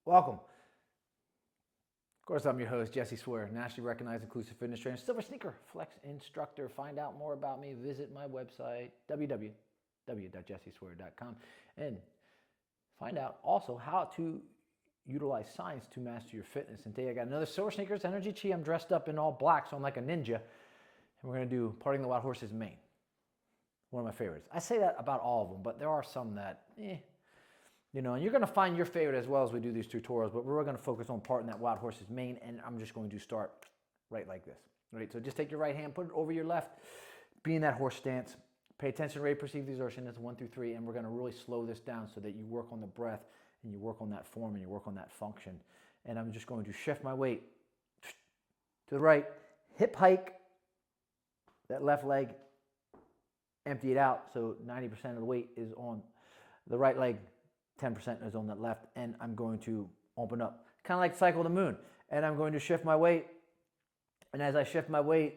Welcome. Of course, I'm your host, Jesse Swear, nationally recognized inclusive fitness trainer, silver sneaker, flex instructor. Find out more about me, visit my website, www.jesseswear.com, and find out also how to utilize science to master your fitness. And today I got another silver sneakers, Enerchi. I'm dressed up in all black, so I'm like a ninja. And we're going to do Parting the Wild Horse's Mane. One of my favorites. I say that about all of them, but there are some that, and you're going to find your favorite as well as we do these tutorials, but we're going to focus on parting that wild horse's mane, and I'm just going to start right like this. Right? So just take your right hand, put it over your left, be in that horse stance. Pay attention, ready, perceive the exertion. That's 1 through 3, and we're going to really slow this down so that you work on the breath, and you work on that form, and you work on that function. And I'm just going to shift my weight to the right, hip hike, that left leg, empty it out, so 90% of the weight is on the right leg, 10% is on that left, and I'm going to open up, kind of like Cycle the Moon, and I'm going to shift my weight, and as I shift my weight,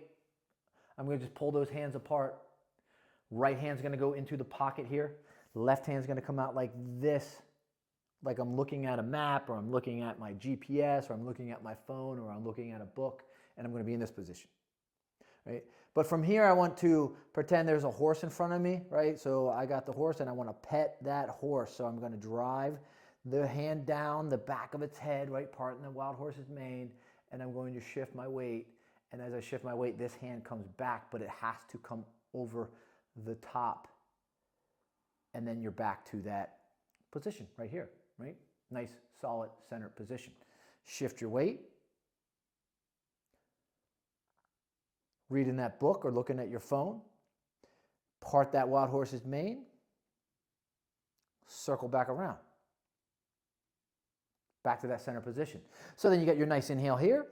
I'm going to just pull those hands apart. Right hand's going to go into the pocket here, left hand's going to come out like this, like I'm looking at a map, or I'm looking at my GPS, or I'm looking at my phone, or I'm looking at a book, and I'm going to be in this position. Right? But from here, I want to pretend there's a horse in front of me, right? So I got the horse, and I want to pet that horse. So I'm going to drive the hand down the back of its head, right, parting the wild horse's mane, and I'm going to shift my weight. And as I shift my weight, this hand comes back, but it has to come over the top. And then you're back to that position right here, right? Nice, solid, centered position. Shift your weight. Reading that book or looking at your phone, part that wild horse's mane, circle back around, back to that center position. So then you get your nice inhale here.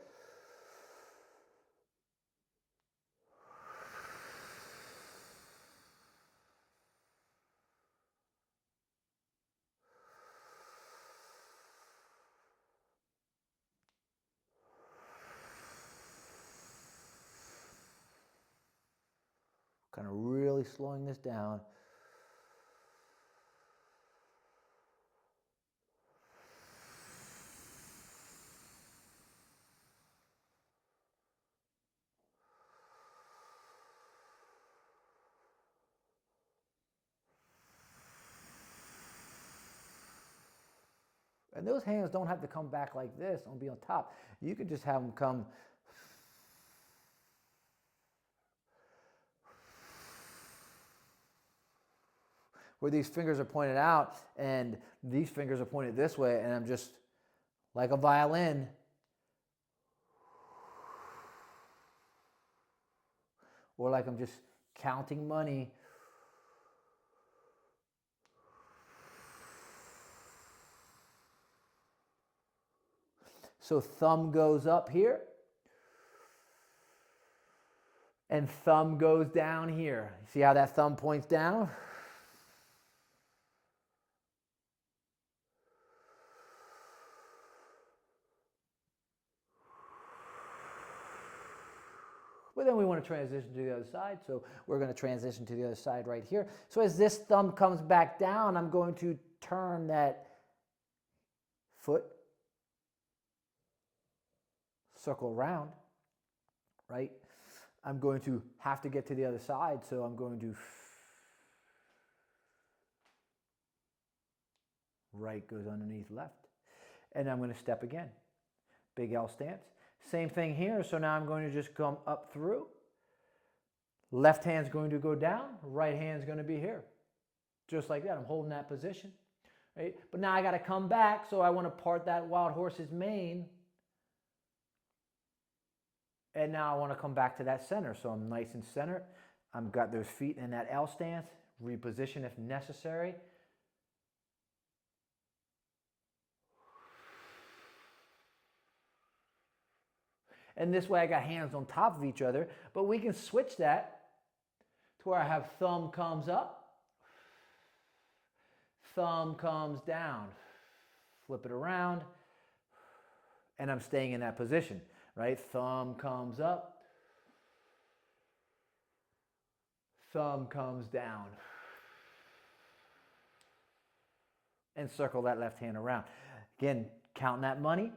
Kind of really slowing this down. And those hands don't have to come back like this and be on top. You can just have them come where these fingers are pointed out and these fingers are pointed this way, and I'm just like a violin. Or like I'm just counting money. So thumb goes up here, and thumb goes down here. See how that thumb points down? But then we want to transition to the other side, so we're going to transition to the other side right here. So as this thumb comes back down, I'm going to turn that foot, circle around, right? I'm going to have to get to the other side, so I'm going to right goes underneath left, and I'm going to step again. Big L stance. Same thing here, so now I'm going to just come up through. Left hand's going to go down, right hand's going to be here. Just like that, I'm holding that position. Right? But now I got to come back, so I want to part that wild horse's mane. And now I want to come back to that center, so I'm nice and centered. I've got those feet in that L stance, reposition if necessary. And this way I got hands on top of each other, but we can switch that to where I have thumb comes up, thumb comes down, flip it around, and I'm staying in that position, right? Thumb comes up, thumb comes down, and circle that left hand around. Again, Counting that money.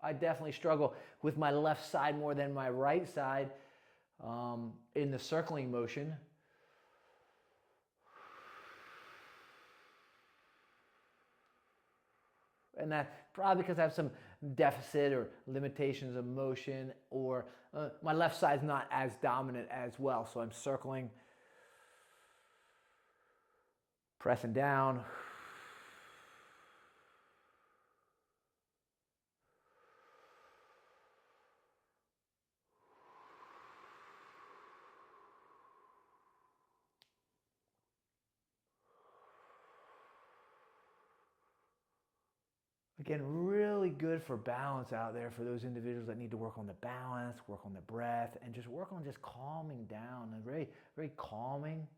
I definitely struggle with my left side more than my right side in the circling motion. And that's probably because I have some deficit or limitations of motion, or my left side's not as dominant as well. So I'm circling, pressing down. Again, really good for balance out there for those individuals that need to work on the balance, work on the breath, and just work on just calming down. And very, very calming.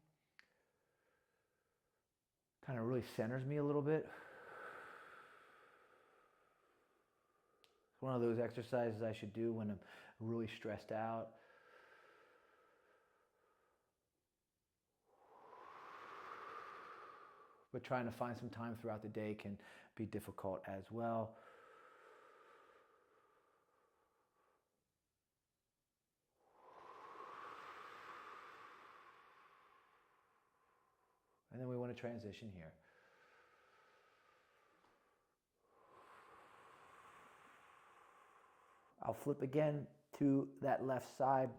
Kind of really centers me a little bit. It's one of those exercises I should do when I'm really stressed out. But trying to find some time throughout the day can be difficult as well. And then we want to transition here. I'll flip again to that left side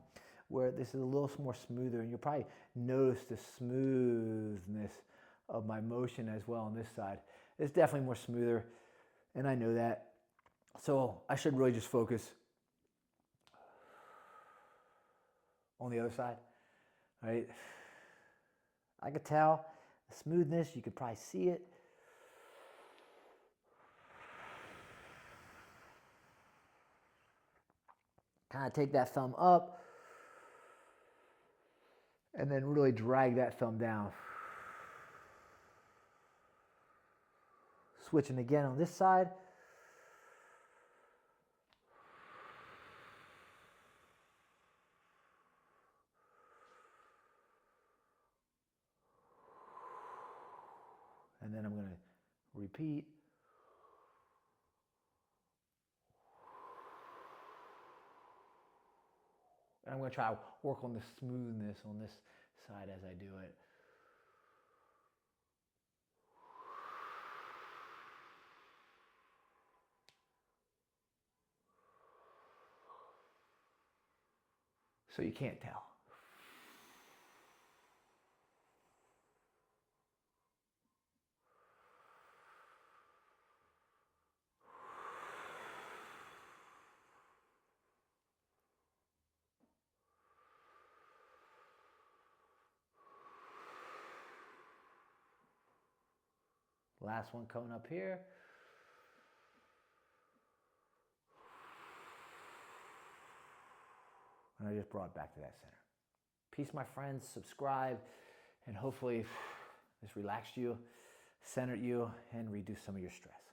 where this is a little more smoother, and you'll probably notice the smoothness of my motion as well on this side. It's definitely more smoother, and I know that. So I should really just focus on the other side, right? I could tell the smoothness, you could probably see it. Kind of take that thumb up and then really drag that thumb down. Switching again on this side. And then I'm going to repeat. And I'm going to try to work on the smoothness on this side as I do it. So you can't tell. Last one coming up here. And I just brought it back to that center. Peace, my friends. Subscribe, and hopefully this relaxed you, centered you, and reduced some of your stress.